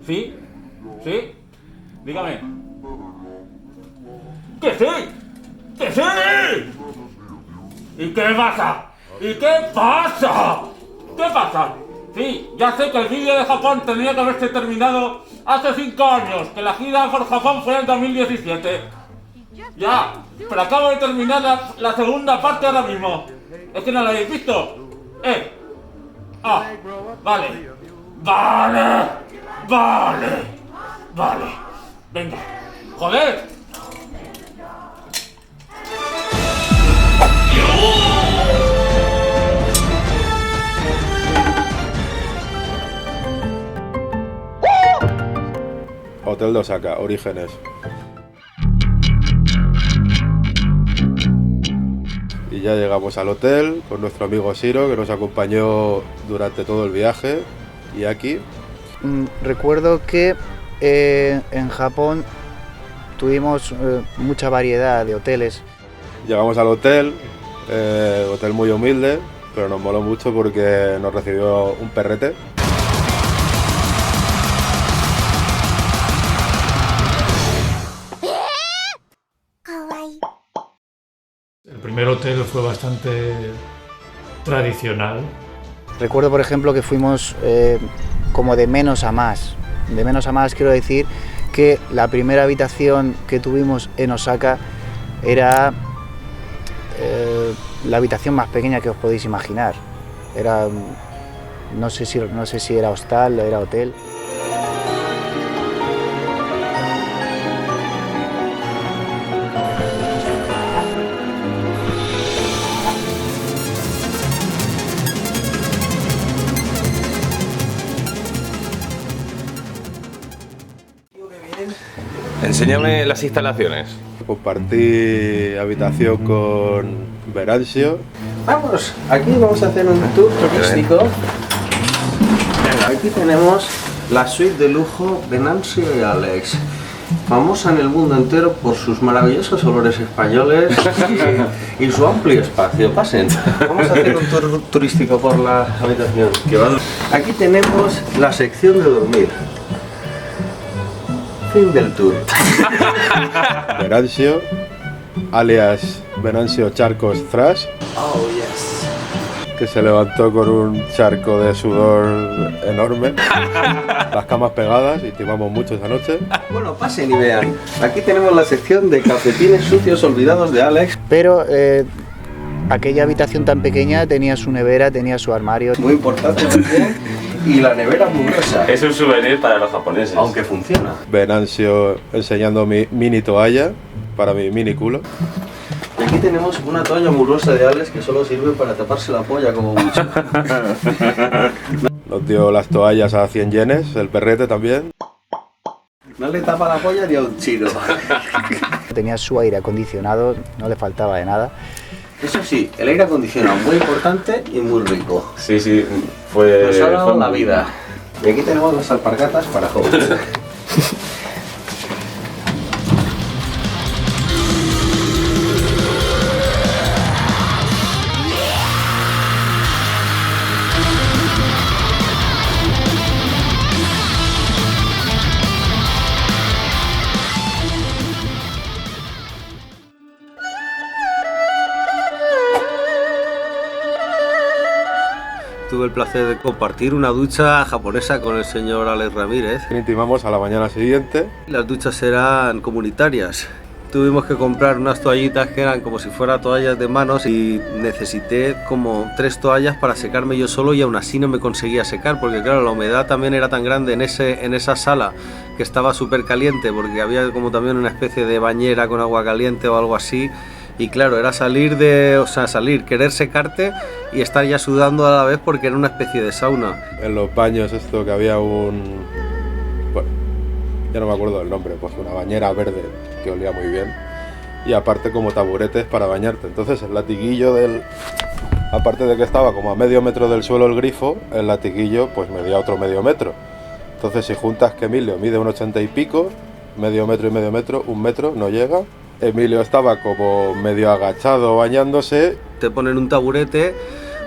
¿Sí? ¿Sí? Dígame. ¡Que sí! ¡Que sí! ¿Y qué pasa? ¿Y qué pasa? ¿Qué pasa? Sí, ya sé que el vídeo de Japón tenía que haberse terminado hace 5 años, que la gira por Japón fue en 2017. Ya, pero acabo de terminar la segunda parte ahora mismo. ¿Es que no la habéis visto? Ah, vale. Vale. Vale. Vale. Venga. ¡Joder! Hotel de Osaka, Orígenes. Y ya llegamos al hotel con nuestro amigo Shiro, que nos acompañó durante todo el viaje. Y aquí recuerdo que en Japón tuvimos mucha variedad de hoteles. llegamos al hotel, hotel muy humilde, pero nos moló mucho porque nos recibió un perrete. El primer hotel fue bastante tradicional. Recuerdo, por ejemplo, que fuimos como de menos a más. De menos a más quiero decir que la primera habitación que tuvimos en Osaka era la habitación más pequeña que os podéis imaginar. Era, no sé si era hostal o era hotel. Enséñame las instalaciones. Compartí habitación con Venancio. Vamos, aquí vamos a hacer un tour turístico. Venga, aquí tenemos la suite de lujo Venancio y Alex, famosa en el mundo entero por sus maravillosos olores españoles y su amplio espacio. Pasen, vamos a hacer un tour turístico por la habitación. Aquí tenemos la sección de dormir. Fin del tour. Venancio, alias Venancio Charcos Thrash, Oh, yes. que se levantó con un charco de sudor enorme, las camas pegadas y timamos mucho esa noche. Bueno, pasen y vean. Aquí tenemos la sección de cafetines sucios olvidados de Alex. Pero aquella habitación tan pequeña tenía su nevera, tenía su armario. Muy importante también. Y la nevera muy gruesa, Es un souvenir para los japoneses. aunque funciona. Venancio enseñando mi mini toalla para mi mini culo. Y aquí tenemos una toalla muy gruesa de Alex que solo sirve para taparse la polla como mucho. Nos dio las toallas a 100 yenes, el perrete también. No le tapa la polla ni a un chino. Tenía su aire acondicionado, no le faltaba de nada. Eso sí, el aire acondicionado muy importante y muy rico. Sí, sí, fue... Nos ha dado fue la muy- vida. Y aquí tenemos las alpargatas para jóvenes. Tuve el placer de compartir una ducha japonesa con el señor Alex Ramírez. Intimamos a la mañana siguiente. Las duchas eran comunitarias. Tuvimos que comprar unas toallitas que eran como si fueran toallas de manos y necesité como 3 toallas para secarme yo solo y aún así no me conseguía secar porque claro, la humedad también era tan grande en esa sala que estaba súper caliente porque había como también una especie de bañera con agua caliente o algo así. Y claro, era salir, querer secarte y estar ya sudando a la vez porque era una especie de sauna. En los baños esto que había un... Bueno, ya no me acuerdo del nombre, pues una bañera verde que olía muy bien. Y aparte como taburetes para bañarte. Entonces el latiguillo del... Aparte de que estaba como a medio metro del suelo el grifo, el latiguillo pues medía otro medio metro. Entonces si juntas que Emilio mide un 80 y pico, medio metro y medio metro, 1 metro, no llega. Emilio estaba como medio agachado bañándose. Te ponen un taburete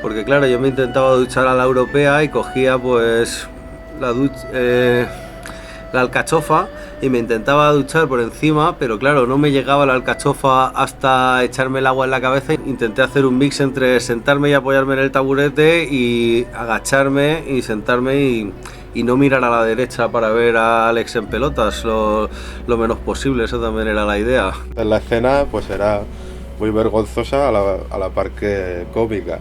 porque claro, yo me intentaba duchar a la europea y cogía pues la alcachofa y me intentaba duchar por encima, pero claro, no me llegaba la alcachofa hasta echarme el agua en la cabeza. Intenté hacer un mix entre sentarme y apoyarme en el taburete y agacharme y sentarme y no mirar a la derecha para ver a Alex en pelotas lo menos posible. Eso también era la idea. En la escena pues era muy vergonzosa a la par que cómica.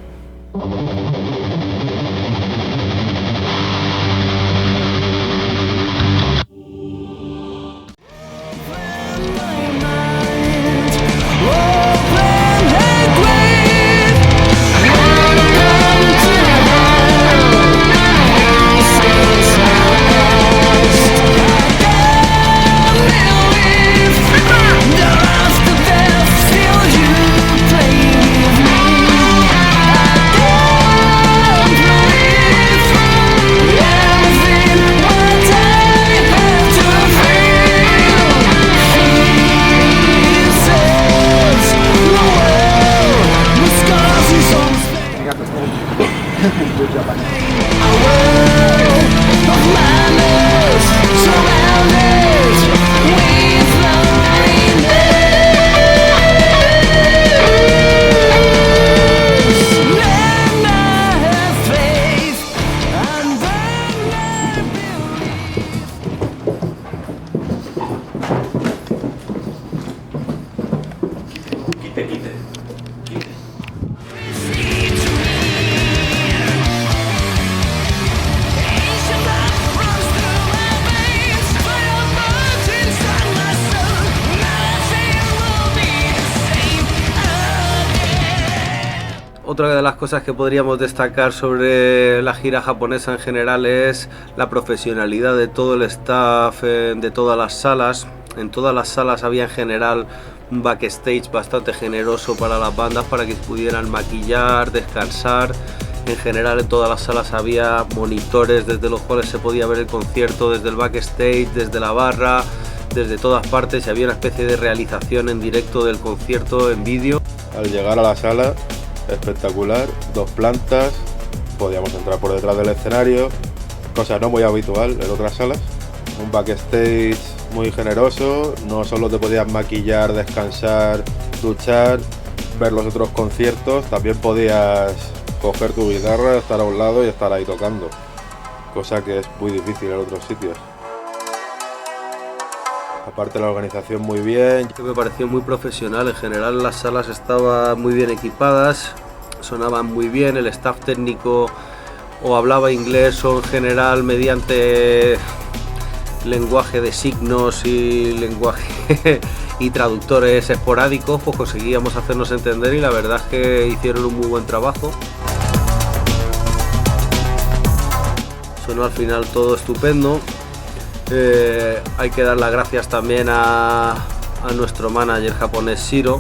Otra de las cosas que podríamos destacar sobre la gira japonesa en general es la profesionalidad de todo el staff, de todas las salas. En todas las salas había en general un backstage bastante generoso para las bandas, para que pudieran maquillar, descansar. En general en todas las salas había monitores desde los cuales se podía ver el concierto, desde el backstage, desde la barra, desde todas partes, y había una especie de realización en directo del concierto en vídeo. Al llegar a la sala, espectacular, 2 plantas, podíamos entrar por detrás del escenario, cosa no muy habitual en otras salas. Un backstage muy generoso, no solo te podías maquillar, descansar, duchar, ver los otros conciertos, también podías coger tu guitarra, estar a un lado y estar ahí tocando, cosa que es muy difícil en otros sitios. Aparte la organización muy bien. Me pareció muy profesional, en general las salas estaban muy bien equipadas, sonaban muy bien, el staff técnico o hablaba inglés o en general mediante lenguaje de signos y lenguaje y traductores esporádicos, pues conseguíamos hacernos entender, y la verdad es que hicieron un muy buen trabajo. Sonó al final todo estupendo. Hay que dar las gracias también a nuestro manager japonés Shiro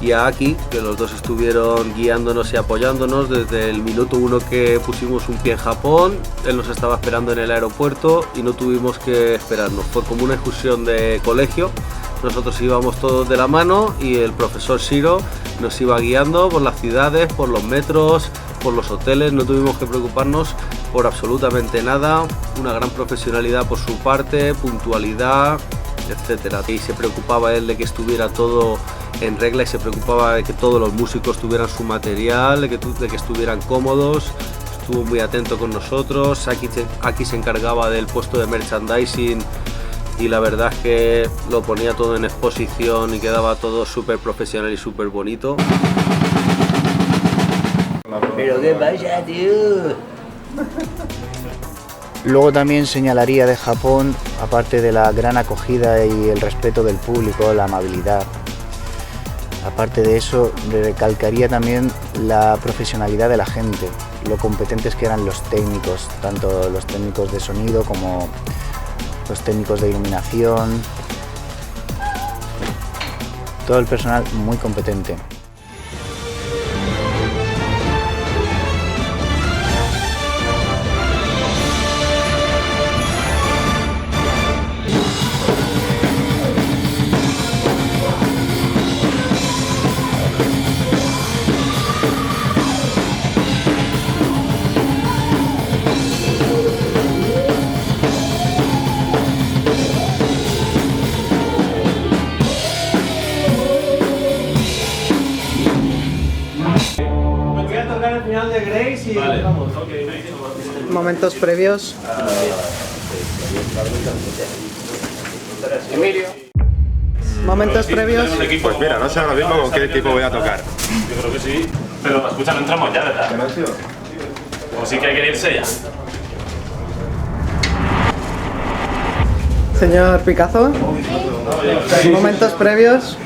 y a Aki, que los dos estuvieron guiándonos y apoyándonos desde el minuto 1 que pusimos un pie en Japón. Él nos estaba esperando en el aeropuerto y no tuvimos que esperarnos, fue como una excursión de colegio. Nosotros íbamos todos de la mano y el profesor Shiro nos iba guiando por las ciudades, por los metros, por los hoteles. No tuvimos que preocuparnos por absolutamente nada. Una gran profesionalidad por su parte, puntualidad, etcétera. Y se preocupaba él de que estuviera todo en regla y se preocupaba de que todos los músicos tuvieran su material, de que estuvieran cómodos. Estuvo muy atento con nosotros. Aquí se encargaba del puesto de merchandising y la verdad es que lo ponía todo en exposición y quedaba todo súper profesional y súper bonito. Pero qué pasa, tío. Luego también señalaría de Japón, aparte de la gran acogida y el respeto del público, la amabilidad. Aparte de eso, recalcaría también la profesionalidad de la gente, lo competentes que eran los técnicos, tanto los técnicos de sonido como los técnicos de iluminación. Todo el personal muy competente. Momentos previos. Momentos previos. Pues mira, no sé ahora mismo con qué equipo voy a tocar. Yo creo que sí. Pero escucha, no entramos ya, ¿verdad? ¿O sí que hay que irse ya? Señor Picazo. Momentos previos.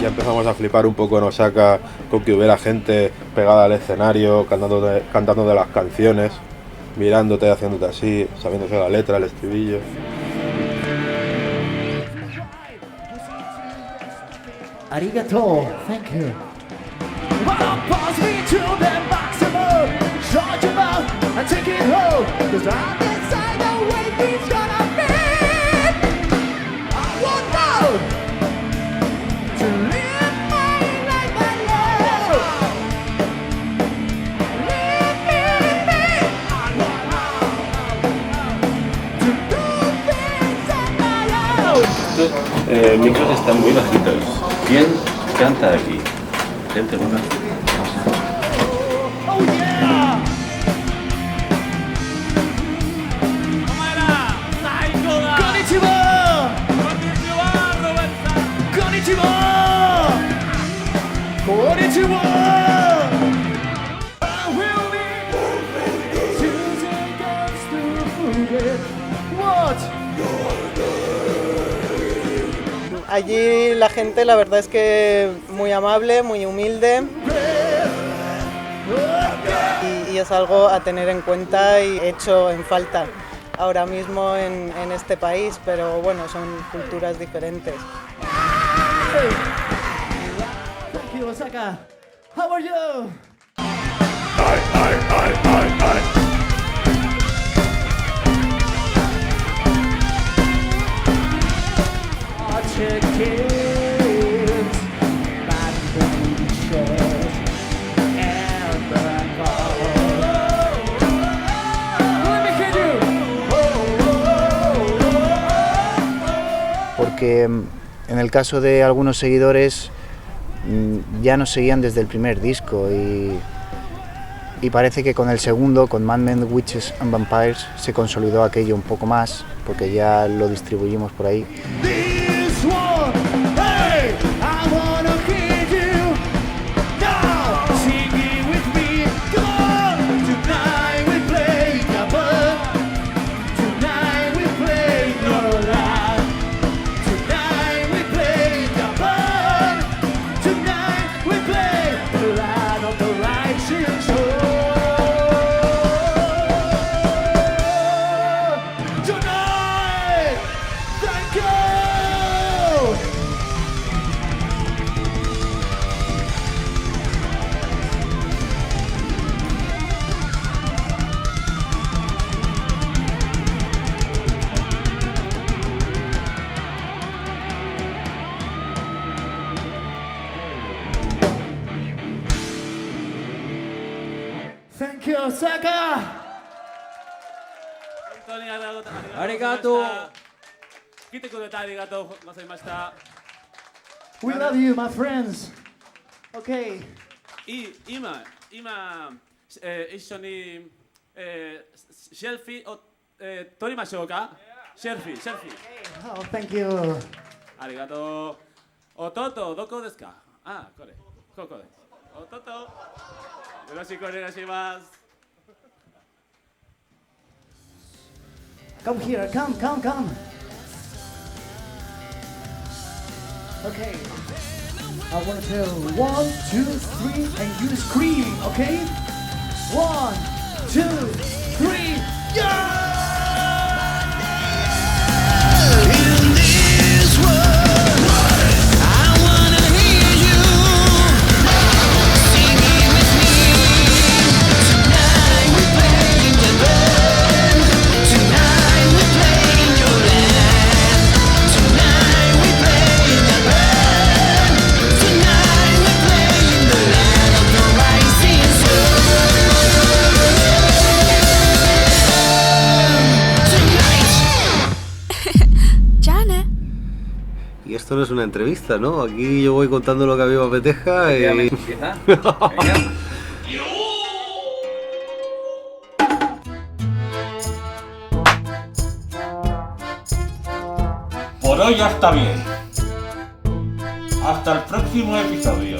Ya empezamos a flipar un poco en Osaka con que hubiera gente pegada al escenario, cantando de las canciones, mirándote, haciéndote así, sabiéndose la letra, el estribillo. Arigato, thank you. Estos micros están muy bajitos. ¿Quién canta aquí? Gente buena. Allí la gente, la verdad es que muy amable, muy humilde y es algo a tener en cuenta y hecho en falta ahora mismo en este país, pero bueno, son culturas diferentes. Thank you, Osaka. How are you? Porque en el caso de algunos seguidores ya nos seguían desde el primer disco y parece que con el segundo, con Mad Men, Witches and Vampires, se consolidó aquello un poco más porque ya lo distribuimos por ahí. Tonight, thank you. Thank you, Osaka. Arigato. We love you, my friends. Okay. 今一緒にシェルフィーを撮りましょうか。シェルフィー。Oh, thank you. ありがとう。弟どこですか？あ、ここです。弟よろしくお願いします。Come here, come. Okay. I want to tell 1, 2, 3, and you scream, okay? 1, 2, 3, yeah! Y esto no es una entrevista, ¿no? Aquí yo voy contando lo que a mí me apetezca y... Por hoy ya está bien. Hasta el próximo episodio.